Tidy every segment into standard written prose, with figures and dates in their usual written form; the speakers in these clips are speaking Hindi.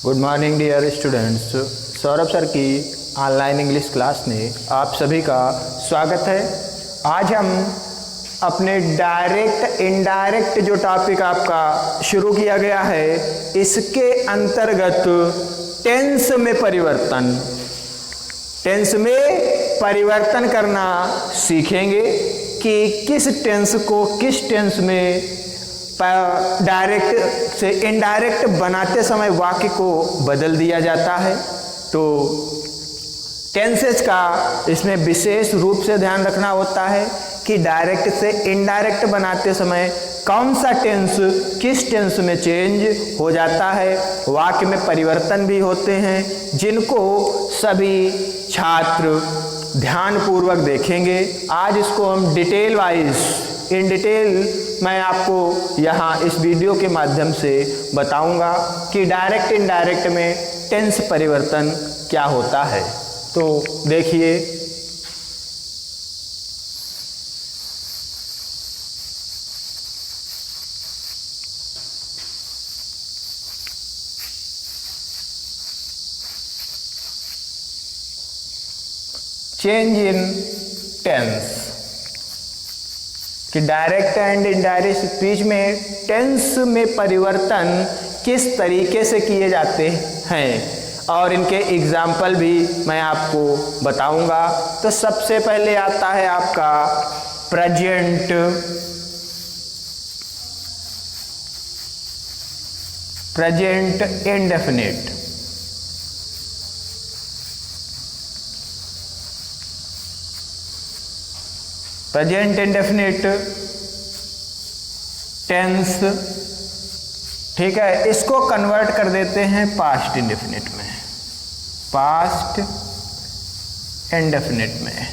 Good morning dear students. Saurabh sir की ऑनलाइन इंग्लिश क्लास में आप सभी का स्वागत है। आज हम अपने डायरेक्ट इनडायरेक्ट जो टॉपिक आपका शुरू किया गया है, इसके अंतर्गत टेंस में परिवर्तन करना सीखेंगे कि किस टेंस को किस टेंस में डायरेक्ट से इनडायरेक्ट बनाते समय वाक्य को बदल दिया जाता है। तो टेंसेस का इसमें विशेष रूप से ध्यान रखना होता है कि डायरेक्ट से इनडायरेक्ट बनाते समय कौन सा टेंस किस टेंस में चेंज हो जाता है। वाक्य में परिवर्तन भी होते हैं जिनको सभी छात्र ध्यानपूर्वक देखेंगे। आज इसको हम डिटेल वाइज इन डिटेल मैं आपको यहाँ इस वीडियो के माध्यम से बताऊंगा कि डायरेक्ट इनडायरेक्ट में टेंस परिवर्तन क्या होता है। तो देखिए, चेंज इन टेंस कि डायरेक्ट एंड इनडायरेक्ट स्पीच में टेंस में परिवर्तन किस तरीके से किए जाते हैं और इनके एग्जाम्पल भी मैं आपको बताऊंगा। तो सबसे पहले आता है आपका present indefinite. Present indefinite tense, ठीक है, इसको कन्वर्ट कर देते हैं पास्ट इंडेफिनिट में, पास्ट इंडेफिनिट में,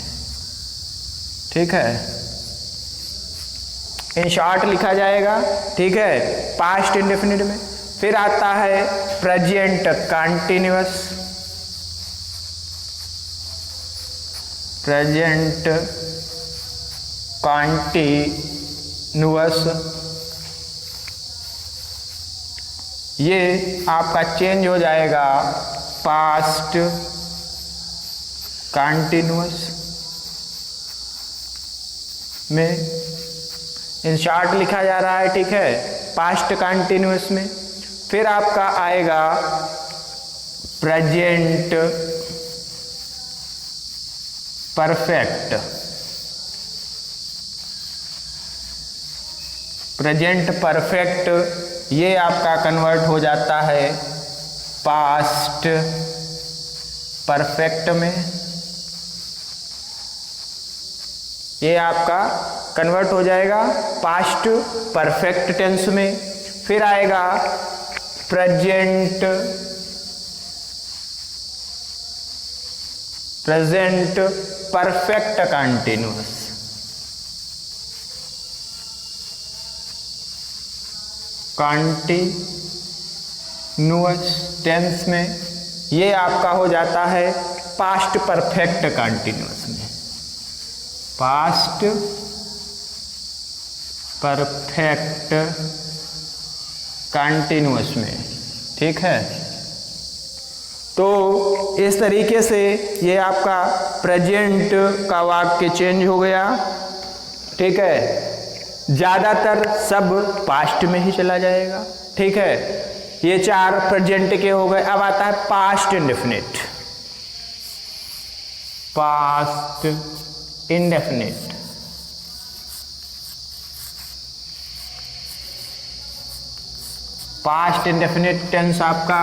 ठीक है, इन शॉर्ट लिखा जाएगा, ठीक है, पास्ट इंडेफिनिट में। फिर आता है प्रेजेंट कंटिन्यूअस, प्रेजेंट कॉन्टिन्यूअस, ये आपका चेंज हो जाएगा पास्ट कंटिन्यूअस में, इन शॉर्ट लिखा जा रहा है, ठीक है, पास्ट कंटिन्यूअस में। फिर आपका आएगा प्रेजेंट परफेक्ट, प्रेजेंट परफेक्ट ये आपका कन्वर्ट हो जाता है पास्ट परफेक्ट में, ये आपका कन्वर्ट हो जाएगा पास्ट परफेक्ट टेंस में। फिर आएगा present perfect continuous, continuous tense में, ये आपका हो जाता है पास्ट परफेक्ट कंटिन्यूअस में, पास्ट परफेक्ट कंटिन्यूअस में, ठीक है। तो इस तरीके से ये आपका प्रेजेंट का वाक्य चेंज हो गया, ठीक है, ज़्यादातर सब पास्ट में ही चला जाएगा, ठीक है। ये चार प्रेजेंट के हो गए। अब आता है past indefinite, past indefinite, past indefinite tense आपका,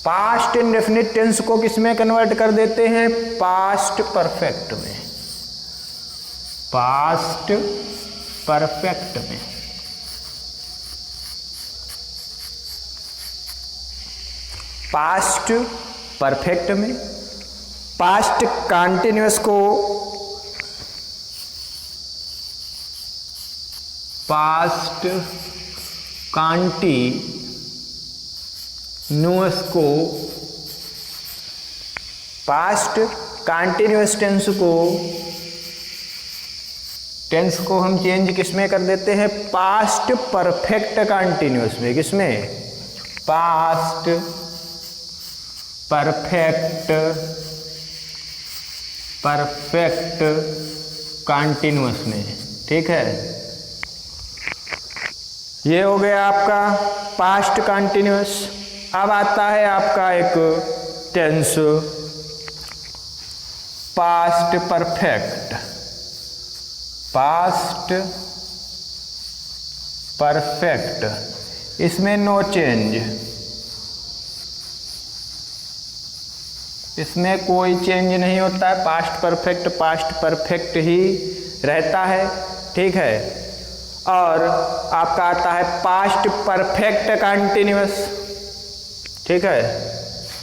पास्ट इंडेफिनिट टेंस को किस में कन्वर्ट कर देते हैं? पास्ट परफेक्ट में, पास्ट परफेक्ट में, पास्ट परफेक्ट में। पास्ट कंटिन्यूअस को पास्ट कंटिन्यूअस को, पास्ट कंटिन्यूअस टेंस को टेंस को हम चेंज किस में कर देते हैं, पास्ट परफेक्ट कंटिन्यूअस में। किसमें, पास्ट परफेक्ट कंटिन्यूअस में। ठीक है, ये हो गया आपका पास्ट कंटिन्यूअस। अब आता है आपका एक tense past perfect. Past perfect, इसमें नो चेंज, इसमें कोई चेंज नहीं होता है। पास्ट परफेक्ट ही रहता है। ठीक है, और आपका आता है पास्ट परफेक्ट कंटिन्यूअस। ठीक है,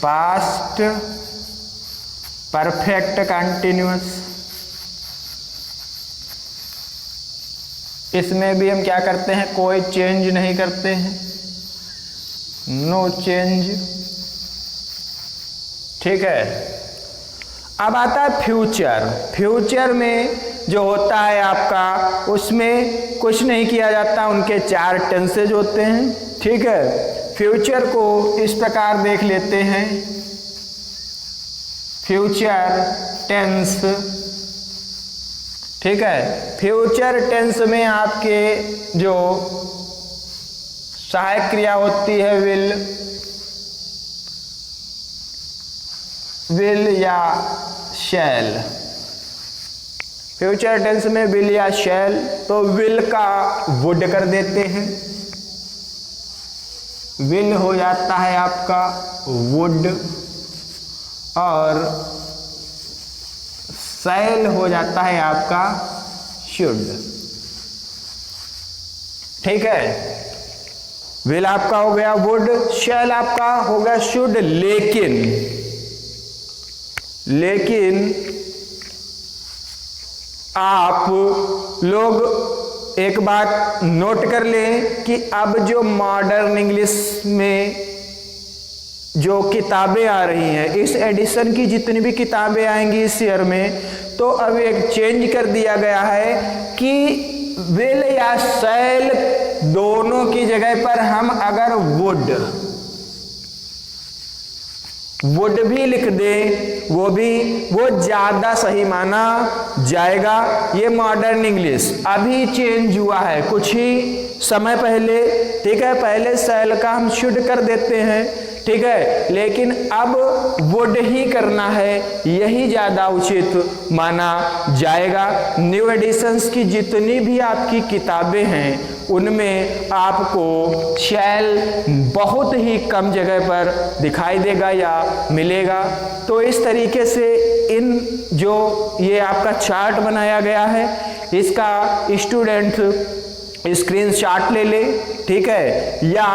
पास्ट परफेक्ट कंटिन्यूअस, इसमें भी हम क्या करते हैं, कोई चेंज नहीं करते हैं, नो चेंज। ठीक है, अब आता है फ्यूचर। फ्यूचर में जो होता है आपका, उसमें कुछ नहीं किया जाता, उनके 4 टेंसेज होते हैं। ठीक है, फ्यूचर को इस प्रकार देख लेते हैं, फ्यूचर टेंस। ठीक है, फ्यूचर टेंस में आपके जो सहायक क्रिया होती है विल या शैल। फ्यूचर टेंस में विल या शैल, तो विल का वुड कर देते हैं, विल हो जाता है आपका वुड, और शैल हो जाता है आपका शुड। ठीक है, विल आपका हो गया वुड, शैल आपका हो गया शुड। लेकिन आप लोग एक बात नोट कर लें कि अब जो मॉडर्न इंग्लिश में जो किताबें आ रही हैं, इस एडिशन की जितनी भी किताबें आएंगी इस ईयर में, तो अब एक चेंज कर दिया गया है कि विल या शैल दोनों की जगह पर हम अगर वुड भी लिख दें, वो ज्यादा सही माना जाएगा। ये मॉडर्न इंग्लिश अभी चेंज हुआ है कुछ ही समय पहले। ठीक है, पहले शैल का हम शुड कर देते हैं। ठीक है, लेकिन अब वुड ही करना है, यही ज्यादा उचित माना जाएगा। न्यू एडिशंस की जितनी भी आपकी किताबें हैं, उनमें आपको शैल बहुत ही कम जगह पर दिखाई देगा या मिलेगा। तो इस तरीके से इन जो ये आपका चार्ट बनाया गया है, इसका स्टूडेंट स्क्रीनशॉट ले ले। ठीक है, या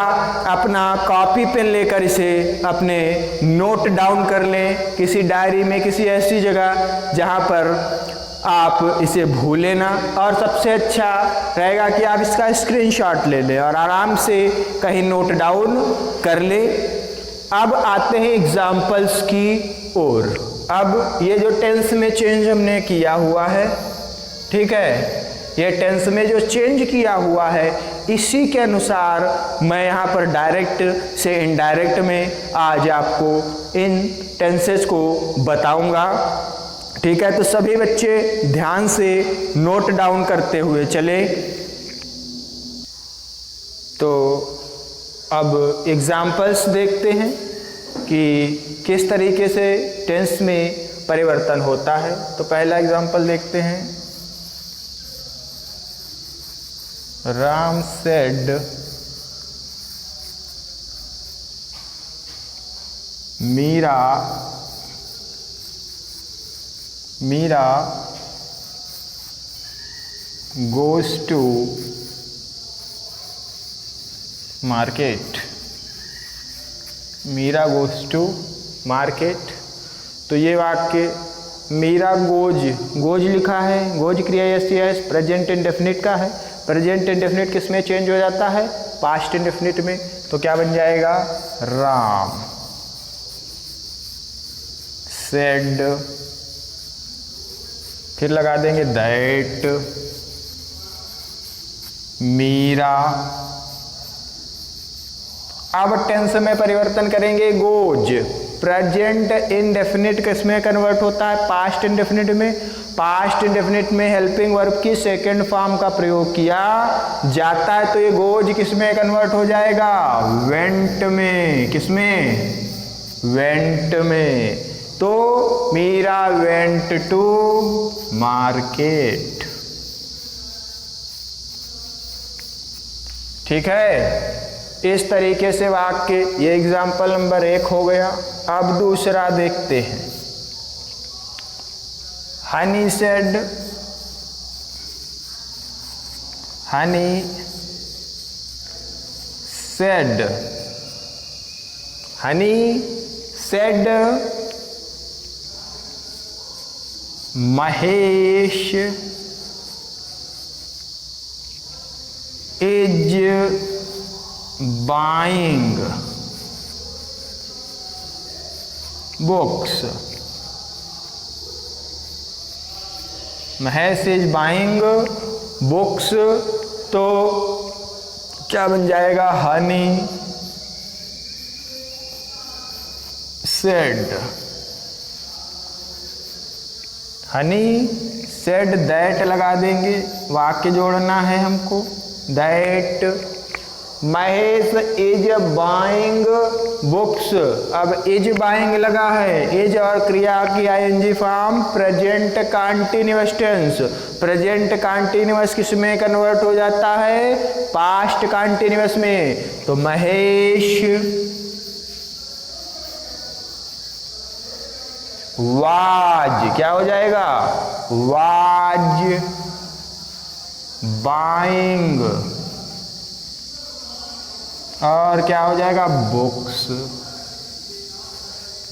अपना कॉपी पेन लेकर इसे अपने नोट डाउन कर लें किसी डायरी में, किसी ऐसी जगह जहां पर आप इसे भूलें ना। और सबसे अच्छा रहेगा कि आप इसका स्क्रीनशॉट ले लें और आराम से कहीं नोट डाउन कर लें। अब आते हैं एग्जाम्पल्स की ओर। अब ये जो टेंस में चेंज हमने किया हुआ है, ठीक है, ये टेंस में जो चेंज किया हुआ है, इसी के अनुसार मैं यहाँ पर डायरेक्ट से इनडायरेक्ट में आज आपको इन टेंसेस को बताऊंगा। ठीक है, तो सभी बच्चे ध्यान से नोट डाउन करते हुए चले। तो अब एग्जाम्पल्स देखते हैं कि किस तरीके से टेंस में परिवर्तन होता है। तो पहला एग्जाम्पल देखते हैं। Ram said Meera goes to market। Meera goes to market। तो ये वाक्य मीरा गोज लिखा है, गोज क्रिया एस प्रेजेंट इंडेफिनिट का है। प्रेजेंट इंडेफिनिट किस में चेंज हो जाता है? पास्ट इंडेफिनिट में। तो क्या बन जाएगा? राम सेड, फिर लगा देंगे दैट, मीरा। अब टेंस में परिवर्तन करेंगे, गोज। प्रेजेंट इंडेफिनिट किसमें कन्वर्ट होता है? पास्ट इंडेफिनिट में। पास्ट इंडेफिनिट में हेल्पिंग वर्ब की सेकंड फॉर्म का प्रयोग किया जाता है, तो ये गोज किसमें कन्वर्ट हो जाएगा? वेंट में। किसमें? वेंट में। तो मीरा वेंट टू मार्केट। ठीक है, इस तरीके से वाक्य, ये एग्जाम्पल नंबर 1 हो गया। अब दूसरा देखते हैं। Honey said, Honey said, Honey said Mahesh is buying books. Mahesh is buying books, तो क्या बन जाएगा? Honey said, Honey said that लगा देंगे, वाक्य जोड़ना है हमको। That Mahesh is buying books. अब इज बाइंग लगा है, इज और क्रिया की ING form present continuous tense. Present continuous किस में कन्वर्ट हो जाता है? पास्ट कंटीन्यूअस में। तो महेश वाज, क्या हो जाएगा? वाज बाइंग, और क्या हो जाएगा? Books.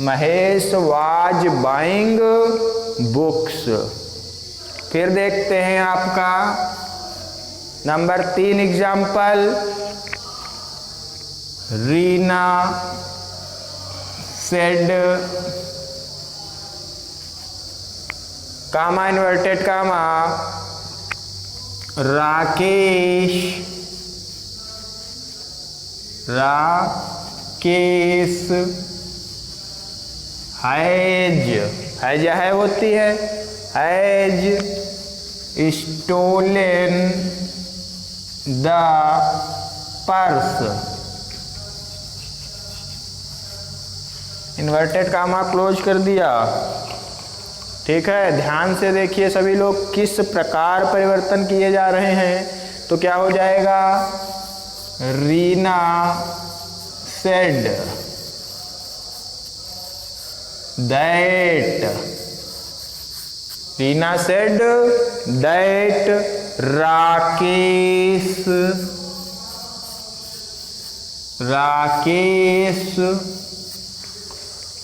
Mahesh was buying books. फिर देखते हैं आपका number 3 example. Reena said, comma inverted comma, Rakesh, Rakesh has, has है होती है, has stolen the purse. Inverted comma close कर दिया। ठीक है, ध्यान से देखिए सभी लोग किस प्रकार परिवर्तन किए जा रहे हैं। तो क्या हो जाएगा? Reena said that, Reena said that Rakesh, Rakesh.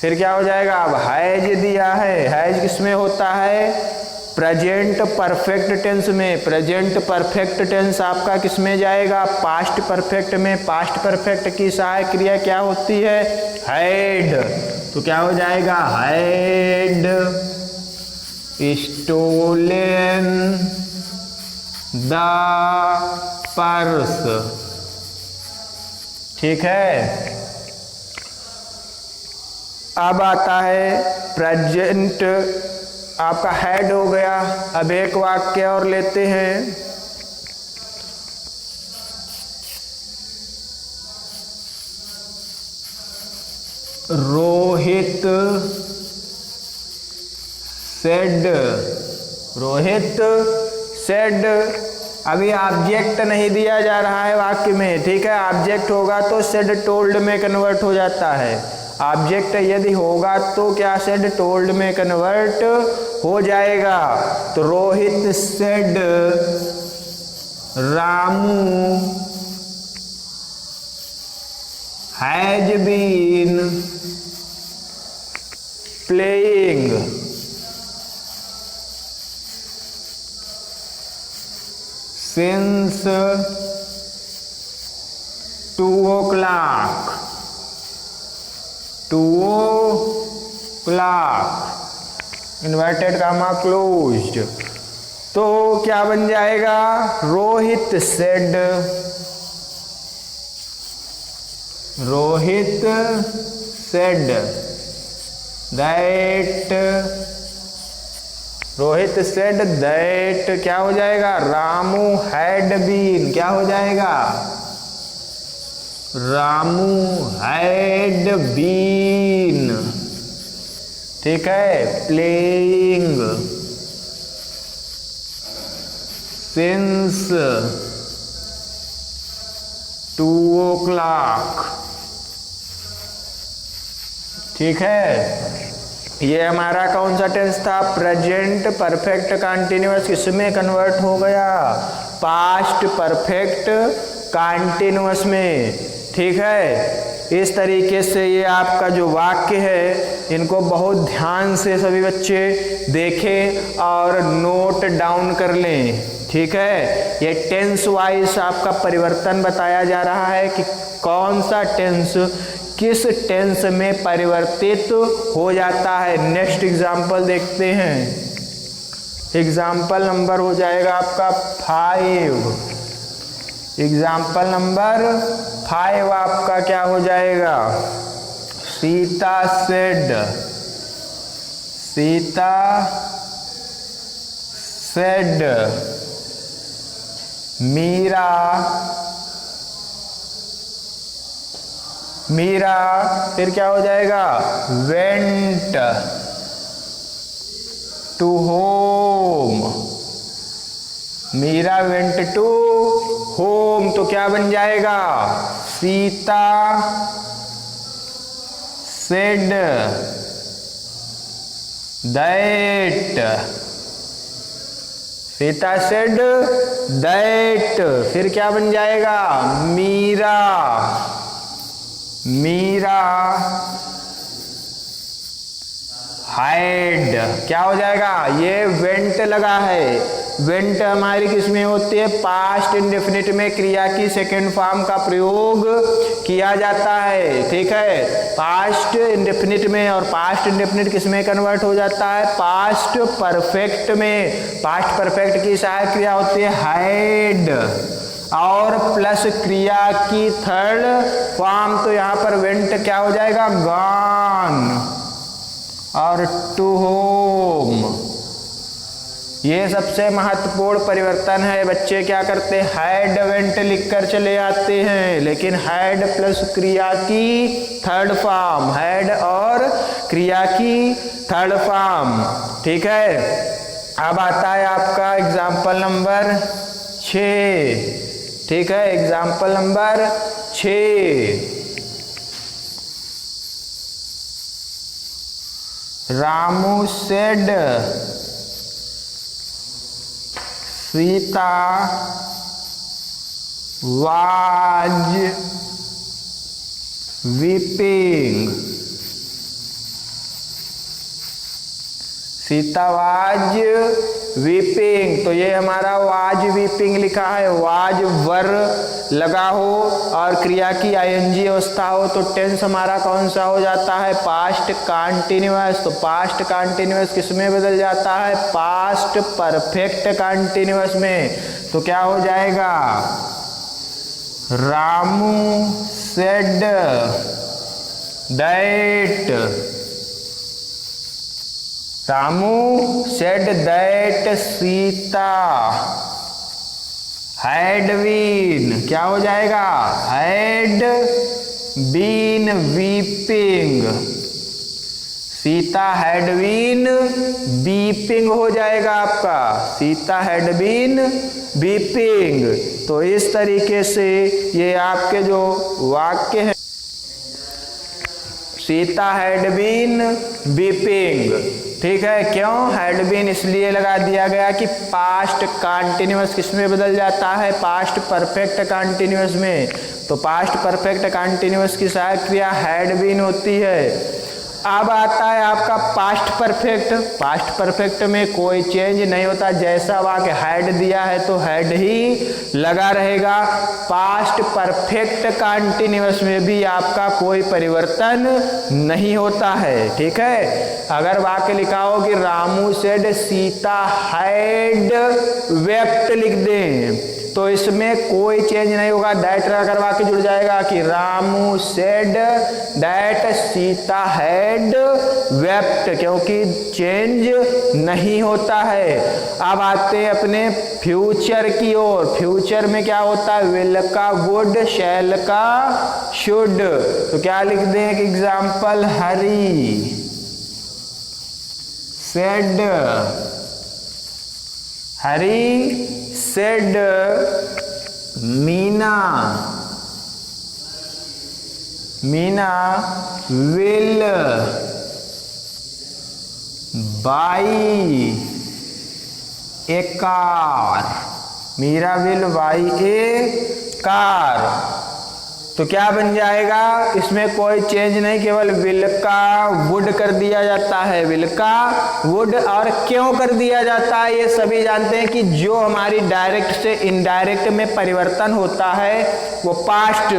फिर क्या हो जाएगा? अब हैज दिया है, हैज किसमें होता है? प्रेजेंट परफेक्ट टेंस में। प्रेजेंट परफेक्ट टेंस आपका किसमें जाएगा? पास्ट परफेक्ट में। पास्ट परफेक्ट की सहायक क्रिया क्या होती है? हैड। तो क्या हो जाएगा? Had stolen the purse. ठीक है, अब आता है प्रेजेंट, आपका हेड हो गया। अब एक वाक्य और लेते हैं। Rohit said, Rohit said. अभी ऑब्जेक्ट नहीं दिया जा रहा है वाक्य में। ठीक है, ऑब्जेक्ट होगा तो सेड टोल्ड में कन्वर्ट हो जाता है। ऑब्जेक्ट यदि होगा तो क्या सेड टोल्ड में कन्वर्ट हो जाएगा। तो Rohit said Ramu has been playing since 2 o'clock, 2 o'clock, inverted comma closed. तो क्या बन जाएगा, Rohit said, Rohit said that, Rohit said that क्या हो जाएगा, रामू हैड बीन, क्या हो जाएगा, रामू हैड बीन, ठीक है, प्लेइंग सिंस 2 o'clock, ठीक है। ये हमारा कौन सा टेंस था, प्रेजेंट परफेक्ट कंटिन्यूअस, किसमें कन्वर्ट हो गया, पास्ट परफेक्ट कंटिन्यूअस में, ठीक है। इस तरीके से ये आपका जो वाक्य है इनको बहुत ध्यान से सभी बच्चे देखें और नोट डाउन कर लें, ठीक है। ये टेंस वाइज आपका परिवर्तन बताया जा रहा है कि कौन सा टेंस किस टेंस में परिवर्तित हो जाता है। नेक्स्ट एग्जाम्पल देखते हैं। एग्जाम्पल नंबर हो जाएगा आपका 5। एग्जाम्पल नंबर 5 आपका क्या हो जाएगा, सीता सेड, सीता सेड मीरा, मीरा फिर क्या हो जाएगा, went to home, Meera went to home, तो क्या बन जाएगा, Sita said that, Sita said that, फिर क्या बन जाएगा, मीरा, मीरा हाइड, क्या हो जाएगा, ये वेंट लगा है। वेंट हमारी किसमें होती है, पास्ट इंडेफिनिट में क्रिया की सेकेंड फॉर्म का प्रयोग किया जाता है, ठीक है। पास्ट इंडेफिनिट में, और पास्ट इंडेफिनिट किसमें कन्वर्ट हो जाता है, पास्ट परफेक्ट में। पास्ट परफेक्ट की सहायक क्रिया होती है हाइड और प्लस क्रिया की थर्ड फॉर्म, तो यहाँ पर वेंट क्या हो जाएगा, गॉन और टू होम। ये सबसे महत्वपूर्ण परिवर्तन है। बच्चे क्या करते हैं, हैड वेंट लिखकर चले आते हैं, लेकिन हैड प्लस क्रिया की थर्ड फॉर्म, हैड और क्रिया की थर्ड फॉर्म, ठीक है। अब आता है आपका एग्जाम्पल नंबर 6, ठीक है। Example number 6, Ramu said Sita was weeping, Sita was weeping, तो ये हमारा वाज वीपिंग लिखा है। वाज वर लगा हो और क्रिया की आईएनजी अवस्था हो तो टेंस हमारा कौन सा हो जाता है, पास्ट कंटिन्यूअस। तो पास्ट कंटिन्यूअस किस में बदल जाता है, पास्ट परफेक्ट कंटिन्यूअस में। तो क्या हो जाएगा, Ramu said that, Ramu said that Sita had been, क्या हो जाएगा, had been weeping, Sita had been weeping हो जाएगा आपका, सीता हैड बीन वीपिंग। तो इस तरीके से ये आपके जो वाक्य है, सीता हैड बीन वीपिंग, ठीक है। क्यों हैड बीन इसलिए लगा दिया गया कि पास्ट कंटिन्यूअस किस में बदल जाता है, पास्ट परफेक्ट कंटिन्यूअस में। तो पास्ट परफेक्ट कंटिन्यूअस की सहायक क्रिया हैड बीन होती है अब आता है आपका पास्ट परफेक्ट। पास्ट परफेक्ट में कोई चेंज नहीं होता, जैसा वाक्य हैड दिया है तो हैड ही लगा रहेगा। पास्ट परफेक्ट कंटीन्यूअस में भी आपका कोई परिवर्तन नहीं होता है, ठीक है। अगर वाक्य लिखा हो कि Ramu said Sita had wept लिख दें तो इसमें कोई चेंज नहीं होगा, दैट अगर वाक्य जुड़ जाएगा कि Ramu said that Sita had wept, क्योंकि चेंज नहीं होता है। अब आते हैं अपने फ्यूचर की ओर। फ्यूचर में क्या होता है, विल का वुड, शैल का शुड। तो क्या लिख दें एक example, Hari said, Hari said Meena, Meena will buy a car, Meera will buy a car. तो क्या बन जाएगा, इसमें कोई चेंज नहीं, केवल विल का वुड कर दिया जाता है, विल का वुड। और क्यों कर दिया जाता है ये सभी जानते हैं कि जो हमारी डायरेक्ट से इनडायरेक्ट में परिवर्तन होता है वो पास्ट,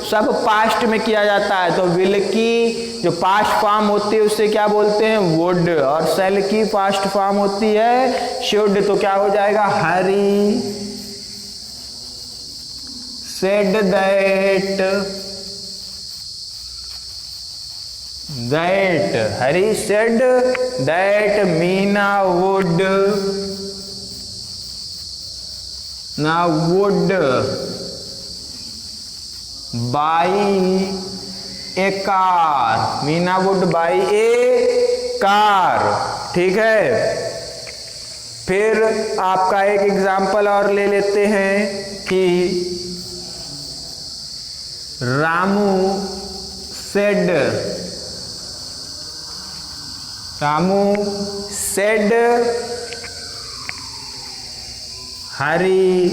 सब पास्ट में किया जाता है। तो विल की जो पास्ट फॉर्म होती है उससे क्या बोलते हैं, वुड, और सेल की पास्ट फॉर्म होती है शुड। तो क्या हो जाएगा, हरी said that Hari said that Meena would buy a car, Meena would buy a car, ठीक है। फिर आपका एक एग्जाम्पल और ले लेते हैं कि रामू सेड, रामू सेड हरी,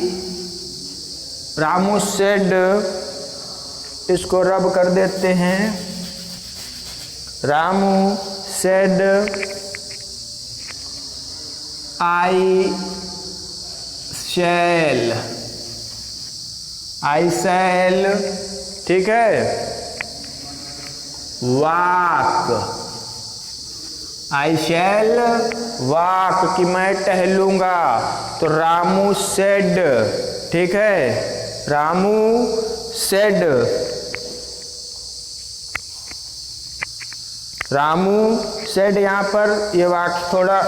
रामू सेड, इसको रब कर देते हैं, रामू सेड आई शैल, आई शैल, ठीक है। वाक, आई शैल वाक, कि मैं टहलूंगा। तो रामू सेड, ठीक है, रामू सेड, रामू सेड। यहाँ पर ये वाक्य थोड़ा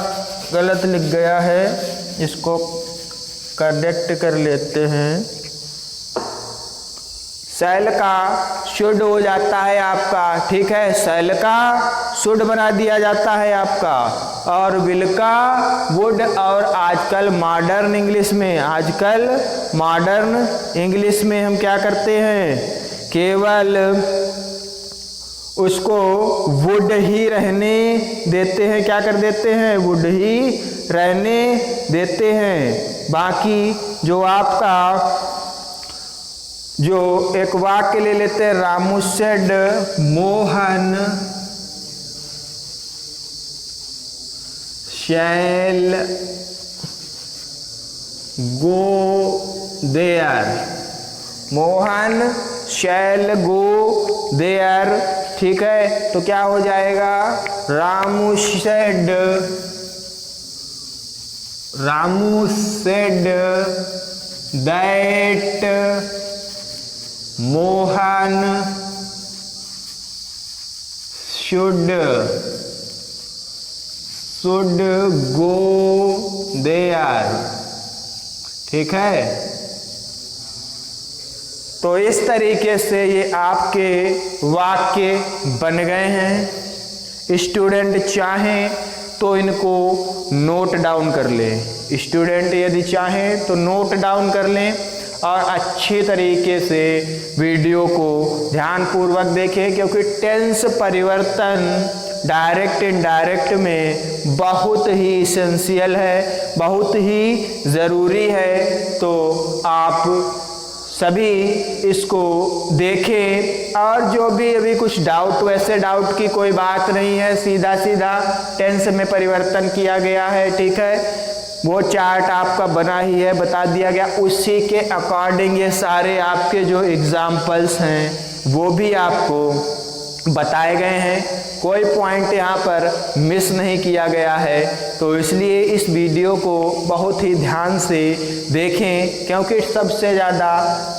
गलत लिख गया है, इसको करेक्ट कर लेते हैं। शैल का शुड हो जाता है आपका, ठीक है, शैल का शुड बना दिया जाता है आपका, और विल का वुड। और आजकल मॉडर्न इंग्लिश में, आजकल मॉडर्न इंग्लिश में हम क्या करते हैं, केवल उसको वुड ही रहने देते हैं, क्या कर देते हैं, वुड ही रहने देते हैं। बाकी जो आपका जो एक वाक्य ले लेते हैं, Ramu said Mohan shall go there, Mohan shall go there, ठीक है। तो क्या हो जाएगा, Ramu said, Ramu said that Mohan should go there, ठीक है। तो इस तरीके से ये आपके वाक्य बन गए हैं। स्टूडेंट चाहें तो इनको नोट डाउन कर लें, स्टूडेंट यदि चाहें तो नोट डाउन कर लें और अच्छी तरीके से वीडियो को ध्यानपूर्वक देखें, क्योंकि टेंस परिवर्तन डायरेक्ट इनडायरेक्ट में बहुत ही इसेंशियल है, बहुत ही ज़रूरी है। तो आप सभी इसको देखें और जो भी अभी कुछ डाउट, वैसे डाउट की कोई बात नहीं है, सीधा सीधा टेंस में परिवर्तन किया गया है, ठीक है। वो चार्ट आपका बना ही है, बता दिया गया, उसी के अकॉर्डिंग ये सारे आपके जो एग्जाम्पल्स हैं वो भी आपको बताए गए हैं, कोई पॉइंट यहाँ पर मिस नहीं किया गया है। तो इसलिए इस वीडियो को बहुत ही ध्यान से देखें, क्योंकि सबसे ज़्यादा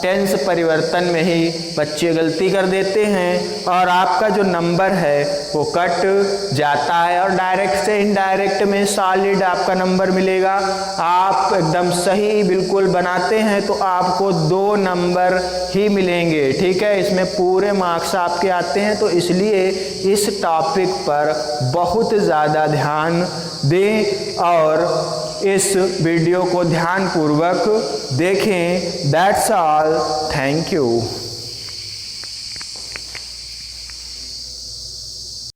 टेंस परिवर्तन में ही बच्चे गलती कर देते हैं और आपका जो नंबर है वो कट जाता है और डायरेक्ट से इनडायरेक्ट में सॉलिड आपका नंबर मिलेगा। आप एकदम सही बिल्कुल बनाते हैं तो आपको 2 नंबर ही मिलेंगे, ठीक है। इसमें पूरे मार्क्स आपके आते हैं, तो इसलिए इस टॉपिक पर बहुत ज़्यादा ध्यान दें और इस वीडियो को ध्यानपूर्वक देखें। That's all, thank you.